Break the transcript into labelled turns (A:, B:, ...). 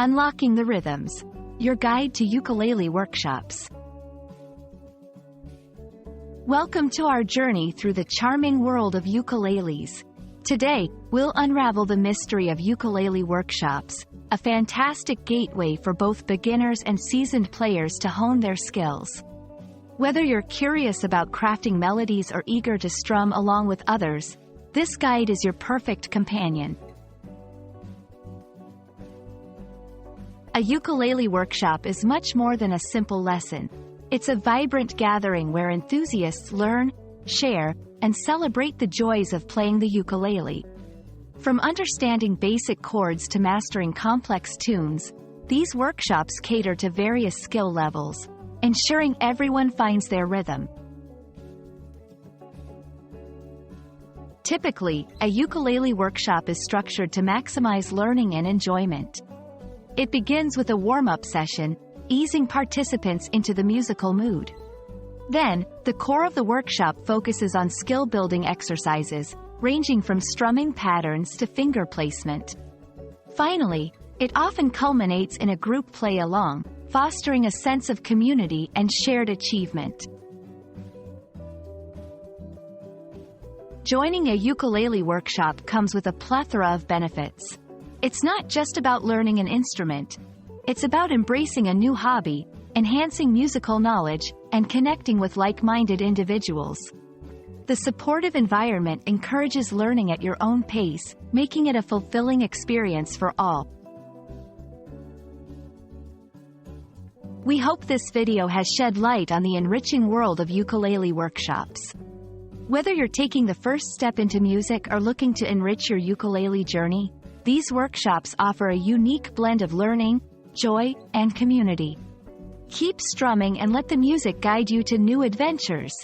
A: Unlocking the Rhythms, your guide to ukulele workshops. Welcome to our journey through the charming world of ukuleles. Today, we'll unravel the mystery of ukulele workshops, a fantastic gateway for both beginners and seasoned players to hone their skills. Whether you're curious about crafting melodies or eager to strum along with others, this guide is your perfect companion. A ukulele workshop is much more than a simple lesson. It's a vibrant gathering where enthusiasts learn, share, and celebrate the joys of playing the ukulele. From understanding basic chords to mastering complex tunes, these workshops cater to various skill levels, ensuring everyone finds their rhythm. Typically, a ukulele workshop is structured to maximize learning and enjoyment. It begins with a warm-up session, easing participants into the musical mood. Then, the core of the workshop focuses on skill-building exercises, ranging from strumming patterns to finger placement. Finally, it often culminates in a group play-along, fostering a sense of community and shared achievement. Joining a ukulele workshop comes with a plethora of benefits. It's not just about learning an instrument. It's about embracing a new hobby, enhancing musical knowledge, and connecting with like-minded individuals. The supportive environment encourages learning at your own pace, making it a fulfilling experience for all. We hope this video has shed light on the enriching world of ukulele workshops. Whether you're taking the first step into music or looking to enrich your ukulele journey, these workshops offer a unique blend of learning, joy, and community. Keep strumming and let the music guide you to new adventures.